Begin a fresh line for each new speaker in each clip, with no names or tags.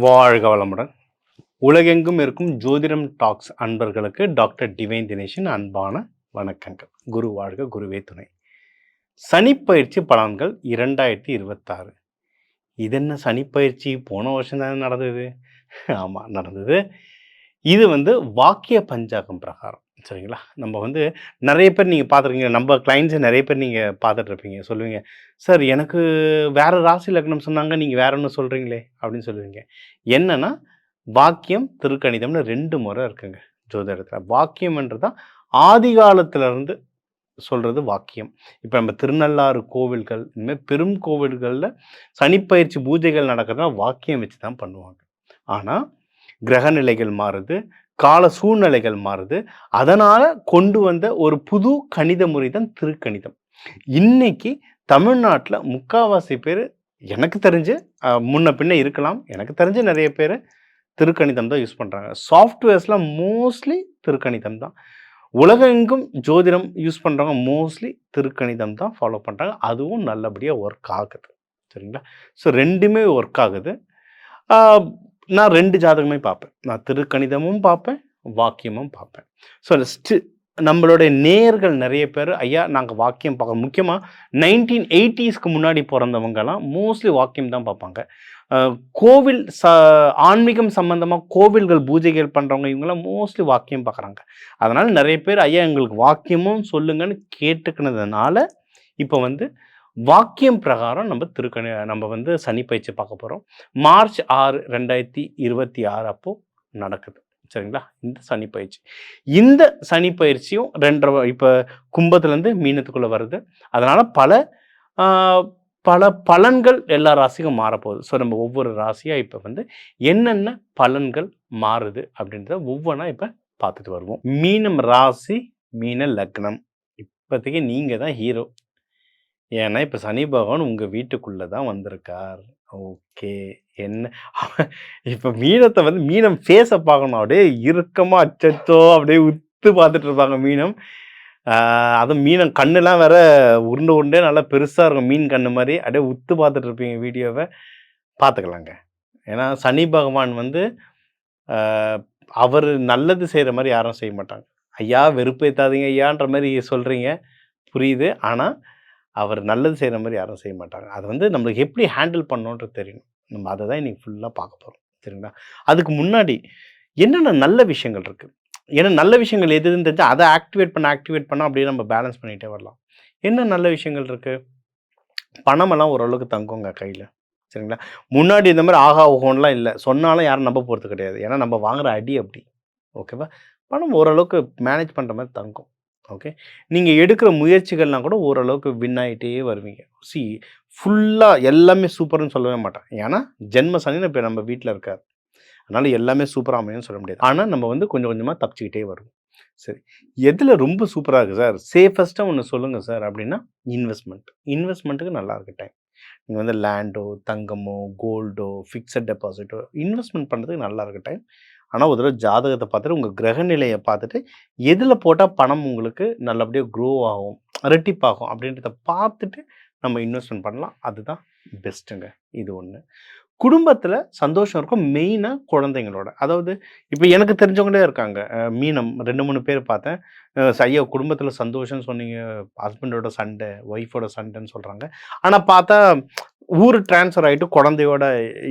வாழ்க வளமுடன். உலகெங்கும் இருக்கும் ஜோதிடம் டாக்ஸ் அன்பர்களுக்கு டாக்டர் டிவைன் தினேஷின் அன்பான வணக்கங்கள். குரு வாழ்க, குருவே துணை. சனிப்பயிற்சி பலன்கள் 2026. இது என்ன சனிப்பயிற்சி? போன வருஷம் தானே நடந்தது. ஆமாம், நடந்தது. இது வாக்கிய பஞ்சாங்கம் பிரகாரம், சரிங்களா? நம்ம நிறைய பேர் நீங்கள் பார்த்துருக்கீங்க, நம்ம கிளைண்ட்ஸை நிறைய பேர் நீங்கள் பார்த்துட்ருப்பீங்க. சொல்லுவீங்க, சார் எனக்கு வேறு ராசி லக்னம் சொன்னாங்க, நீங்கள் வேற ஒன்று சொல்கிறீங்களே அப்படின்னு சொல்லுவீங்க. என்னென்னா, வாக்கியம் திருக்கணிதம்னு 2 முறை இருக்குங்க ஜோதிடத்தில். வாக்கியம்ன்றது தான் ஆதி காலத்திலேருந்து சொல்கிறது வாக்கியம். இப்போ நம்ம திருநள்ளாறு கோவில்கள், இனிமேல் பெரும் கோவில்களில் சனிப்பயிற்சி பூஜைகள் நடக்கிறதுனா வாக்கியம் வச்சு தான் பண்ணுவாங்க. ஆனால் கிரகநிலைகள் மாறுது, கால சூழ்நிலைகள் மாறுது. அதனால் கொண்டு வந்த ஒரு புது கணித முறை தான் திருக்கணிதம். இன்னைக்கு தமிழ்நாட்டில் முக்கால்வாசி பேர், எனக்கு தெரிஞ்சு முன்ன பின்ன இருக்கலாம், எனக்கு தெரிஞ்சு நிறைய பேர் திருக்கணிதம் தான் யூஸ் பண்ணுறாங்க. சாஃப்ட்வேர்ஸ்லாம் மோஸ்ட்லி திருக்கணிதம் தான். உலகெங்கும் ஜோதிடம் யூஸ் பண்ணுறவங்க மோஸ்ட்லி திருக்கணிதம் தான் ஃபாலோ பண்ணுறாங்க. அதுவும் நல்லபடியாக ஒர்க் ஆகுது, சரிங்களா? ஸோ 2மே ஒர்க் ஆகுது. நான் 2 ஜாதகமே பார்ப்பேன். நான் திருக்கணிதமும் பார்ப்பேன், வாக்கியமும் பார்ப்பேன். ஸோ நம்மளுடைய நேயர்கள் நிறைய பேர், ஐயா நாங்கள் வாக்கியம் பார்க்க, முக்கியமாக 1980ஸ்க்கு முன்னாடி பிறந்தவங்கலாம் மோஸ்ட்லி வாக்கியம் தான் பார்ப்பாங்க. கோவில் ஆன்மீகம் சம்மந்தமாக கோவில்கள் பூஜைகள் பண்ணுறவங்க இவங்கெல்லாம் மோஸ்ட்லி வாக்கியம் பார்க்குறாங்க. அதனால் நிறைய பேர், ஐயா எங்களுக்கு வாக்கியமும் சொல்லுங்கன்னு கேட்டுக்கினதுனால இப்போ வாக்கியம் பிரகாரம் நம்ம சனிப்பயிற்சி பார்க்க போகிறோம். மார்ச் 6, 2026 அப்போ நடக்குது, சரிங்களா? இந்த சனிப்பயிற்சி. இந்த சனிப்பயிற்சியும் 2.5 இப்போ கும்பத்துலேருந்து மீனத்துக்குள்ளே வருது. அதனால் பல பலன்கள் எல்லா ராசிக்கும் மாறப்போகுது. ஸோ நம்ம ஒவ்வொரு ராசியாக இப்போ என்னென்ன பலன்கள் மாறுது அப்படின்றத ஒவ்வொன்றா இப்போ பார்த்துட்டு வருவோம். மீனம் ராசி, மீன லக்னம். இப்போதைக்கு நீங்கள் தான் ஹீரோ. ஏன்னா இப்போ சனி பகவான் உங்கள் வீட்டுக்குள்ளே தான் வந்திருக்கார். ஓகே, என்ன இப்போ மீனத்தை மீனம் ஃபேஸை பார்க்கணும். அப்படியே இறுக்கமாக அச்சச்சோ அப்படியே உத்து பார்த்துட்டு இருப்பாங்க மீனம். அதுவும் மீனம் கண்ணுலாம் வேற உருண்டை உருண்டே நல்லா பெருசாக இருக்கும், மீன் கண்ணு மாதிரி. அப்படியே உத்து பார்த்துட்டு இருப்பீங்க வீடியோவை. பார்த்துக்கலாங்க. ஏன்னா சனி பகவான் அவர் நல்லது செய்கிற மாதிரி யாரும் செய்ய மாட்டாங்க. ஐயா வெறுப்பேற்றாதீங்க ஐயான்ற மாதிரி சொல்கிறீங்க, புரியுது. ஆனால் அவர் நல்லது செய்கிற மாதிரி யாரும் செய்ய மாட்டாங்க. அது நம்மளுக்கு எப்படி ஹேண்டில் பண்ணணுன்றது தெரியணும். நம்ம அதை தான் இன்றைக்கி ஃபுல்லாக பார்க்க போகிறோம், சரிங்களா? அதுக்கு முன்னாடி என்னென்ன நல்ல விஷயங்கள் இருக்குது, ஏன்னா நல்ல விஷயங்கள் எதுன்னு தெரிஞ்சால் அதை ஆக்டிவேட் பண்ண அப்படியே நம்ம பேலன்ஸ் பண்ணிகிட்டே வரலாம். என்ன நல்ல விஷயங்கள் இருக்குது? பணமெல்லாம் ஓரளவுக்கு தங்குங்க கையில், சரிங்களா? முன்னாடி இந்த மாதிரி ஆகா ஓகோன்லாம் இல்லை, சொன்னாலும் யாரும் நம்ப போகிறது கிடையாது. ஏன்னா நம்ம வாங்குகிற அடி அப்படி, ஓகேவா? பணம் ஓரளவுக்கு மேனேஜ் பண்ணுற மாதிரி தங்கும். ஓகே, நீங்கள் எடுக்கிற முயற்சிகள்லாம் கூட ஓரளவுக்கு வின் ஆகிட்டே வருவீங்க. ஃபுல்லாக எல்லாமே சூப்பர்னு சொல்லவே மாட்டேன். ஏன்னா ஜென்ம சனின்னு இப்போ நம்ம வீட்டில் இருக்கார், அதனால் எல்லாமே சூப்பராக அமையும்னு சொல்ல முடியாது. ஆனால் நம்ம கொஞ்சம் கொஞ்சமாக தப்பிச்சுக்கிட்டே வருவோம். சரி, எதில் ரொம்ப சூப்பராக இருக்குது சார், சேஃபஸ்ட்டாக ஒன்று சொல்லுங்கள் சார் அப்படின்னா இன்வெஸ்ட்மெண்ட்டுக்கு நல்லா இருக்கு டைம். நீங்கள் லேண்டோ, தங்கமோ, கோல்டோ, ஃபிக்ஸட் டெபாசிட்டோ இன்வெஸ்ட்மெண்ட் பண்ணுறதுக்கு நல்லா இருக்கு டைம். ஆனால் ஒரு தடவை ஜாதகத்தை பார்த்துட்டு உங்கள் கிரகநிலையை பார்த்துட்டு எதில் போட்டால் பணம் உங்களுக்கு நல்லபடியாக க்ரோ ஆகும், ரெட்டிப்பாகும் அப்படின்றத பார்த்துட்டு நம்ம இன்வெஸ்ட்மெண்ட் பண்ணலாம். அதுதான் பெஸ்ட்டுங்க. இது ஒன்று. குடும்பத்தில் சந்தோஷம் இருக்கும், மெயினாக குழந்தைங்களோட. அதாவது இப்போ எனக்கு தெரிஞ்சவங்களே இருக்காங்க, மீனம் 2-3 பேர் பார்த்தேன். ஐயா குடும்பத்தில் சந்தோஷம்னு சொன்னீங்க, ஹஸ்பண்டோட சண்டை, ஒய்ஃபோட சண்டைன்னு சொல்கிறாங்க. ஆனால் பார்த்தா ஊர் டிரான்ஸ்ஃபர் ஆகிட்டு குழந்தையோட,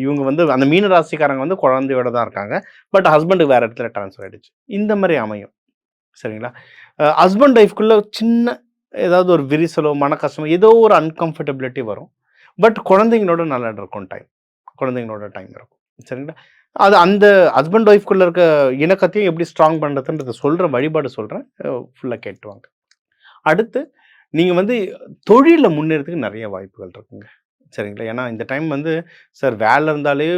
இவங்க அந்த மீன ராசிக்காரங்க குழந்தையோட தான் இருக்காங்க. பட் ஹஸ்பண்டுக்கு வேறு இடத்துல டிரான்ஸ்ஃபர் ஆகிடுச்சு. இந்த மாதிரி அமையும், சரிங்களா? ஹஸ்பண்ட் ஒய்ஃப்குள்ளே சின்ன ஏதாவது ஒரு விரிசலோ மன கஷ்டமோ ஏதோ ஒரு அன்கம்ஃபர்டபிலிட்டி வரும். பட் குழந்தைங்களோட நல்லா இருக்கும் டைம், குழந்தைங்களோட டைம் இருக்கும், சரிங்களா? அது அந்த ஹஸ்பண்ட் ஒய்ஃப்குள்ளே இருக்க இணக்கத்தையும் எப்படி ஸ்ட்ராங் பண்ணுறதுன்றதை சொல்கிற வழிபாடு சொல்கிறேன், ஃபுல்லாக கேட்டுவாங்க. அடுத்து நீங்கள் தொழிலில் முன்னேறதுக்கு நிறைய வாய்ப்புகள் இருக்குங்க, சரிங்களா? ஏன்னா இந்த டைம் சார் வேலை இருந்தாலே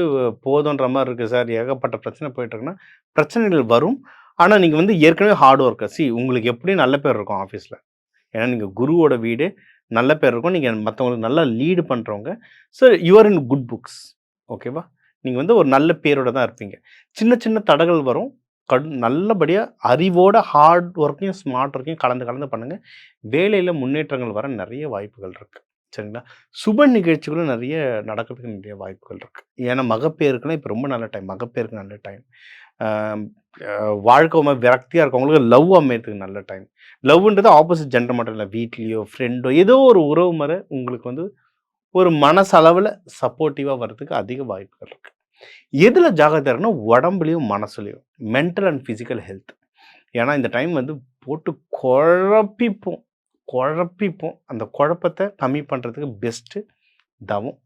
போதுன்ற மாதிரி இருக்குது சார், ஏகப்பட்ட பிரச்சனை போயிட்டுருக்குன்னா பிரச்சனைகள் வரும். ஆனால் நீங்கள் ஏற்கனவே ஹார்ட் ஒர்க்கர். உங்களுக்கு எப்படியும் நல்ல பேர் இருக்கும் ஆஃபீஸில். ஏன்னா நீங்கள் குருவோட வீடு, நல்ல பேர் இருக்கும். நீங்கள் மற்றவங்களுக்கு நல்லா லீடு பண்ணுறவங்க. So you're in good books, ஓகேவா? நீங்கள் ஒரு நல்ல பேரோட தான் இருப்பீங்க. சின்ன சின்ன தடங்கள் வரும், நல்லபடியாக அறிவோட ஹார்ட் ஒர்க்கையும் ஸ்மார்ட் ஒர்க்கையும் கலந்து பண்ணுங்கள். வேலையில் முன்னேற்றங்கள் வர நிறைய வாய்ப்புகள் இருக்குது. சரிங்களா? சுப நிகழ்ச்சிகளும் நிறைய நடக்கிறதுக்கு நிறைய வாய்ப்புகள் இருக்கு. ஏன்னா மகப்பேறுக்குலாம் இப்போ ரொம்ப நல்ல டைம். மகப்பேறுக்கு நல்ல டைம். ஆம், வாழ்க்கை ஒரு விரக்தியா இருக்கவங்களுக்கு லவ் அமையறதுக்கு நல்ல டைம். லவ்ன்றது ஆப்போசிட் ஜெண்டர் மட்டும் இல்ல. வீட்லயோ, ஃப்ரெண்டோ ஏதோ ஒரு உறவு முறை உங்களுக்கு வந்து ஒரு மனசளவுல சப்போர்ட்டிவா வர்றதுக்கு அதிக வாய்ப்புகள் இருக்கு. எதுல ஜாக்கிரதையா இருக்கணும்னா, உடம்புலயும், மனசுலயும். Mental and physical health. ஏன்னா இந்த டைம் வந்து போட்டு குழப்பிப்போம். குழப்பிப்போம். அந்த குழப்பத்த கம்மி பண்றதுக்கு பெஸ்ட்டு தவம்.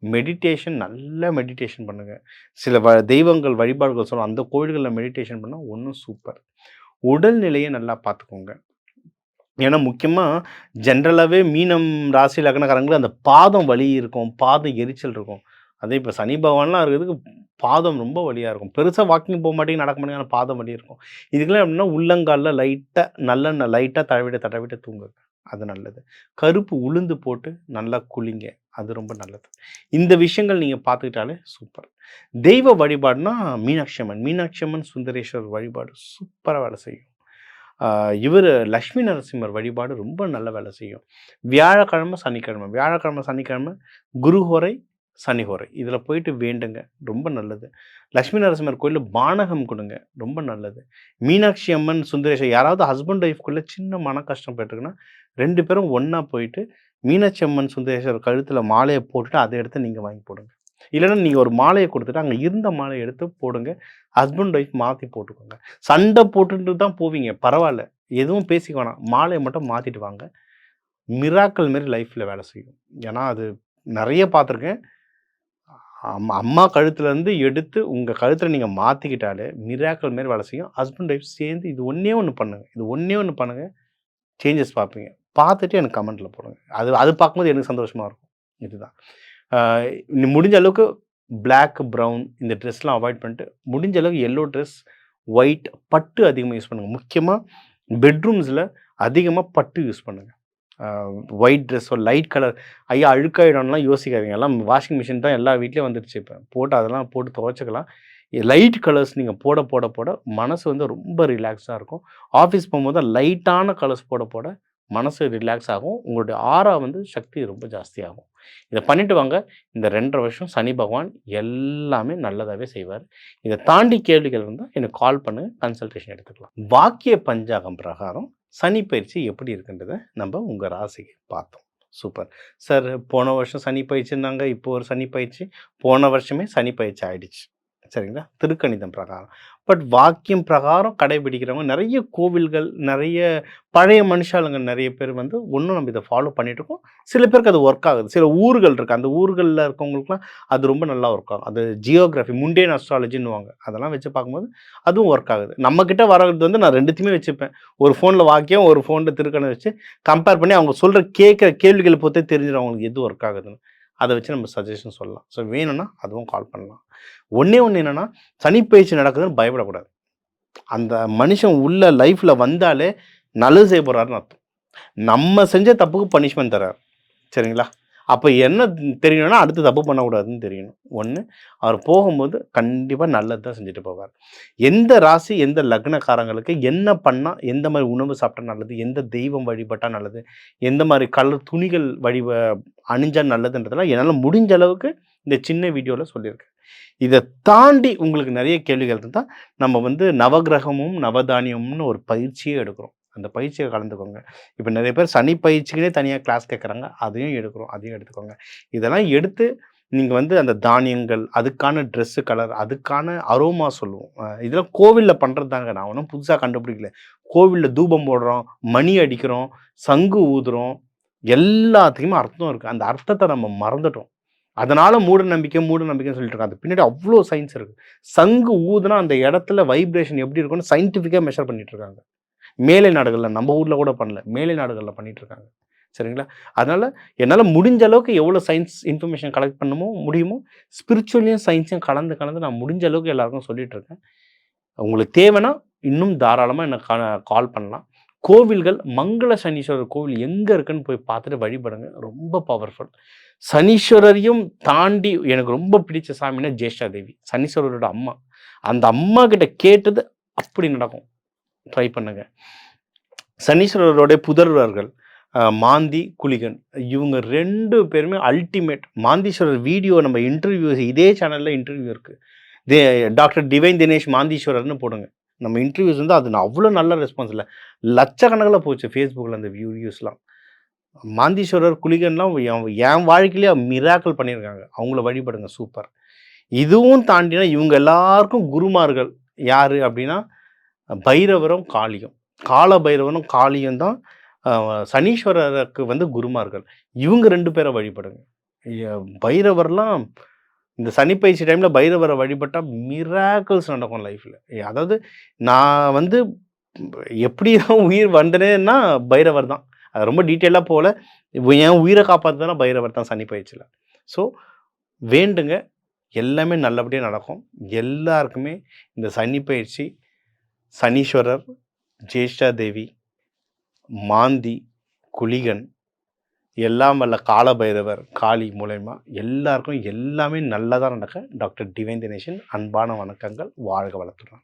மெடிடேஷன், நல்லா மெடிடேஷன் பண்ணுங்க. சில தெய்வங்கள் வழிபாடுகள் சொல்லுவோம். அந்த கோயில்கள்ல மெடிடேஷன் பண்ணா இன்னும் சூப்பர். உடல்நிலையை நல்லா பார்த்துக்கோங்க. ஏன்னா முக்கியமா ஜென்ரலாவே மீனம் ராசி லக்னக்காரங்களுக்கு அந்த பாதம் வலி இருக்கும். பாதம் எரிச்சல் இருக்கும். அதே இப்ப சனி பகவான்லாம் இருக்கிறதுக்கு பாதம் ரொம்ப வலியா இருக்கும். பெருசா வாக்கிங் போ மாட்டீங்க, நடக்க மாட்டீங்க. ஆனா பாதம் வலி இருக்கும். இதுக்கெல்லாம் எப்படின்னா உள்ளங்கால்ல லைட்டா நல்லெண்ணெய் லைட்டா தடவிட்டு தடவிட்டு தூங்குங்க. அது நல்லது. கருப்பு உளுந்து போட்டு நல்லா குளிங்க. அது ரொம்ப நல்லது. இந்த விஷயங்கள் நீங்க பார்த்துக்கிட்டாலே சூப்பர். தெய்வ வழிபாடுனா மீனாட்சி அம்மன். மீனாட்சி அம்மன், சுந்தரேஸ்வரர் வழிபாடு சூப்பரா வேலை செய்யும். இவர் லக்ஷ்மி நரசிம்மர் வழிபாடு ரொம்ப நல்ல வேலை செய்யும். வியாழக்கிழமை, சனிக்கிழமை வியாழக்கிழமை, சனிக்கிழமை குருஹோரை, சனிஹோரை இதில் போயிட்டு வேண்டுங்க. ரொம்ப நல்லது. லக்ஷ்மி நரசிம்மர் கோயிலில் பானகம் கொடுங்க. ரொம்ப நல்லது. மீனாட்சி அம்மன், சுந்தரேஸ்வர் யாராவது ஹஸ்பண்ட் ஒய்ஃப்குள்ளே சின்ன மன கஷ்டம் போயிட்டுருக்குன்னா 2 பேரும் ஒன்றா போயிட்டு மீனாட்சி அம்மன், சுந்தரேஸ்வர் கழுத்தில் மாலையை போட்டுட்டு அதை எடுத்து நீங்கள் வாங்கி போடுங்க. இல்லைன்னா நீங்கள் ஒரு மாலையை கொடுத்துட்டு அங்கே இருந்த மாலையை எடுத்து போடுங்க. ஹஸ்பண்ட் ஒய்ஃப் மாற்றி போட்டுக்கோங்க. சண்டை போட்டுட்டு தான் போவீங்க, பரவாயில்ல. எதுவும் பேசிக்க வேணாம். மாலையை மட்டும் மாற்றிட்டு வாங்க. மிராக்கள் மாரி லைஃப்பில் வேலை செய்யும். ஏன்னா அது நிறைய பார்த்துருக்கேன். அம்மா கழுத்துலேருந்து எடுத்து உங்கள் கழுத்தில் நீங்கள் மாற்றிக்கிட்டாலே மிராக்கள் மாரி வேலை செய்யும். ஹஸ்பண்ட் ஒய்ஃப் சேர்ந்து இது ஒன்றே ஒன்று பண்ணுங்கள். இது ஒன்றே ஒன்று பண்ணுங்கள். சேஞ்சஸ் பார்ப்பீங்க. பார்த்துட்டு எனக்கு கமெண்ட்டில் போடுங்க. அது அது பார்க்கும்போது எனக்கு சந்தோஷமாக இருக்கும். இதுதான். முடிஞ்ச அளவுக்கு பிளாக், ப்ரவுன் இந்த ட்ரெஸ்லாம் அவாய்ட் பண்ணிட்டு, முடிஞ்ச அளவுக்கு எல்லோ ட்ரெஸ், ஒயிட், பட்டு அதிகமாக யூஸ் பண்ணுங்கள். முக்கியமாக பெட்ரூம்ஸில் அதிகமாக பட்டு யூஸ் பண்ணுங்கள். ஒயிட் ட்ரெஸ்ஸோ லைட் கலர் ஐயா அழுக்காயிடும்லாம் யோசிக்காதீங்க. எல்லாம் வாஷிங் மிஷின் தான் எல்லா வீட்லேயும் வந்துடுச்சு இப்போ. போட்டு அதெல்லாம் போட்டு துவைச்சிக்கலாம். லைட் கலர்ஸ் நீங்கள் போட போட போட மனசு வந்து ரொம்ப ரிலாக்ஸாக இருக்கும். ஆஃபீஸ் போகும்போது லைட்டான கலர்ஸ் போட போட மனசு ரிலாக்ஸ் ஆகும். உங்களுடைய ஆரா வந்து சக்தி ரொம்ப ஜாஸ்தியாகும். இதை பண்ணிட்டு வாங்க. இந்த 2.5 வருஷம் சனி பகவான் எல்லாமே நல்லதாகவே செய்வார். இதை தாண்டி கேள்விகள் இருந்தால் எனக்கு கால் பண்ணுங்கள், கன்சல்டேஷன் எடுத்துக்கலாம். வாக்கிய பஞ்சாங்கம் பிரகாரம் சனி பயிற்சி எப்படி இருக்குன்றதை நம்ம உங்கள் ராசிக்கு பார்த்தோம். Super sir. போன வருஷம் சனி பயிற்சின்னாங்க, இப்போ ஒரு சனி பயிற்சி. போன வருஷமே சனி பயிற்சி ஆயிடுச்சு. சரிங்களா? திருக்கணிதம் பிரகாரம். பட் வாக்கியம் பிரகாரம் கடைபிடிக்கிறவங்க நிறைய கோவில்கள், நிறைய பழைய மனுஷாளுங்க நிறைய பேர் வந்து இன்னும் நம்ம இதை ஃபாலோ பண்ணிகிட்ருக்கோம். சில பேருக்கு அது ஒர்க் ஆகுது. சில ஊர்கள் இருக்குது. அந்த ஊர்களில் இருக்கவங்களுக்குலாம் அது ரொம்ப நல்லா ஒர்க் ஆகும். அது ஜியோகிராஃபி, முண்டேன் அஸ்ட்ராலஜின்னுவாங்க. அதெல்லாம் வச்சு பார்க்கும்போது அதுவும் ஒர்க் ஆகுது. நம்மக்கிட்ட வர்றது வந்து நான் 2த்தையுமே வச்சுப்பேன். ஒரு ஃபோனில் வாக்கியம், ஒரு ஃபோனில் திருக்கணிதம் வச்சு கம்பேர் பண்ணி அவங்க சொல்கிற கேட்குற கேள்விகளை பொறுத்தே தெரிஞ்சிடும் அவங்களுக்கு எது ஒர்க் ஆகுதுன்னு. அதை வச்சு நம்ம சஜஷன் சொல்லலாம். ஸோ வேணும்னா அதுவும் கால் பண்ணலாம். ஒன்றே ஒன்று என்னென்னா, சனிப்பெயர்ச்சி நடக்குதுன்னு பயப்படக்கூடாது. அந்த மனுஷன் உள்ள லைஃப்பில் வந்தாலே நல்லது செய்ய போகிறாருன்னு அர்த்தம். நம்ம செஞ்ச தப்புக்கு பனிஷ்மெண்ட் தர்றார். சரிங்களா? அப்போ என்ன தெரியணும்னா அடுத்து தப்பு பண்ணக்கூடாதுன்னு தெரியணும். ஒன்று, அவர் போகும்போது கண்டிப்பாக நல்லது தான் செஞ்சுட்டு போவார். எந்த ராசி, எந்த லக்னக்காரங்களுக்கு என்ன பண்ணால், எந்த மாதிரி உணவு சாப்பிட்டா நல்லது, எந்த தெய்வம் வழிபட்டால் நல்லது, எந்த மாதிரி கலர் துணிகள் அணிஞ்சால் நல்லதுன்றதெல்லாம் என்னால் முடிஞ்ச அளவுக்கு இந்த சின்ன வீடியோவில் சொல்லியிருக்கேன். இதை தாண்டி உங்களுக்கு நிறைய கேள்விகள் இருந்தால் நம்ம வந்து நவகிரகமும் நவதானியமும்னு ஒரு பயிற்சியே எடுக்கிறோம். அந்த பயிற்சியை கலந்துக்கோங்க. இப்போ நிறைய பேர் சனி பயிற்சிக்குனே தனியாக கிளாஸ் கேட்குறாங்க. அதையும் எடுக்கிறோம். அதையும் எடுத்துக்கோங்க. இதெல்லாம் எடுத்து நீங்கள் வந்து அந்த தானியங்கள், அதுக்கான ட்ரெஸ்ஸு கலர், அதுக்கான அரோமா சொல்லுவோம். இதெல்லாம் கோவிலில் பண்ணுறது தாங்க. நான் ஒன்றும் புதுசாக கண்டுபிடிக்கல. கோவிலில் தூபம் போடுறோம், மணி அடிக்கிறோம், சங்கு ஊதுறோம், எல்லாத்துக்குமே அர்த்தம் இருக்குது. அந்த அர்த்தத்தை நம்ம மறந்துட்டோம். அதனால மூட நம்பிக்கைன்னு சொல்லிட்டு இருக்காங்க. அது பின்னாடி அவ்வளோ சயின்ஸ் இருக்குது. சங்கு ஊதுனா அந்த இடத்துல வைப்ரேஷன் எப்படி இருக்குன்னு சயின்டிஃபிக்காக மெஷர் பண்ணிட்டு இருக்காங்க. மேலை நாடுகளில், நம்ம ஊரில் கூட பண்ணல, மேலை நாடுகளில் பண்ணிட்டு இருக்காங்க. சரிங்களா? அதனால் என்னால் முடிஞ்ச அளவுக்கு எவ்வளோ சயின்ஸ் இன்ஃபர்மேஷன் கலெக்ட் பண்ணணுமோ முடியுமோ, ஸ்பிரிச்சுவலையும் சயின்ஸையும் கலந்து நான் முடிஞ்ச அளவுக்கு எல்லாருக்கும் சொல்லிட்டு இருக்கேன். உங்களுக்கு தேவைன்னா இன்னும் தாராளமாக எனக்கு கால் பண்ணலாம். கோவில்கள், மங்கள சனீஸ்வரர் கோவில் எங்கே இருக்குன்னு போய் பார்த்துட்டு வழிபடுங்க. ரொம்ப பவர்ஃபுல். சனீஸ்வரரையும் தாண்டி எனக்கு ரொம்ப பிடிச்ச சாமின்னா ஜேஷ்டா தேவி, சனீஸ்வரரோட அம்மா. அந்த அம்மா கிட்ட கேட்டது அப்படி நடக்கும். ட்ரை பண்ணுங்க. சனீஸ்வரருடைய புதல்வர்கள் மாந்தி, குளிகன். இவங்க 2 பேருமே அல்டிமேட். மாந்தீஸ்வரர் வீடியோ நம்ம இன்டர்வியூஸ் இதே சேனல்ல இன்டர்வியூ இருக்கு. தே டாக்டர் டிவைன் தினேஷ் மாந்தீஸ்வரர்னு போடுங்க. நம்ம இன்டர்வியூஸ் வந்து அது அவ்வளோ நல்ல ரெஸ்பான்ஸ் இல்ல. லட்சக்கணக்கில போச்சு Facebookல அந்த வீடியோஸ்லாம். மாந்தீஸ்வரர், குளிகன்லாம் என் வாழ்க்கையிலே மிராக்கிள் பண்ணியிருக்காங்க. அவங்கள வழிபடுங்க சூப்பர். இதுவும் தாண்டினா இவங்க எல்லாருக்கும் குருமார்கள் யாரு அப்படின்னா, பைரவரும், காளியும். கால பைரவனும், காளியும் தான் சனீஸ்வரருக்கு வந்து குருமார்கள். இவங்க 2 பேர வழிபடுங்க. எ பைரவர்லாம் இந்த சனி பயிற்சி டைம்ல பைரவர வழிபட்டா மிராக்கிள்ஸ் நடக்கும் லைஃப்ல. அதாவது நான் வந்து எப்படிலாம் உயிர் வந்தனேன்னா பைரவர் தான். அது ரொம்ப டீட்டெயிலா போல. என் உயிர காப்பாத்துனதுனா பைரவர் தான் சனி பயிற்சியில. ஸோ வேண்டுங்க. எல்லாமே நல்லபடியா நடக்கும். எல்லாருக்குமே இந்த சனி பயிற்சி, சனீஸ்வரர், ஜேஷ்டா தேவி, மாந்தி, குளிகன், எல்லாம் வல்ல கால பைரவர், காளி மூலியமா எல்லாருக்கும் எல்லாமே நல்லதா நடக்க டாக்டர் டிவைன் தினேஷின் அன்பான வணக்கங்கள். வாழ்க வளத்துடன்.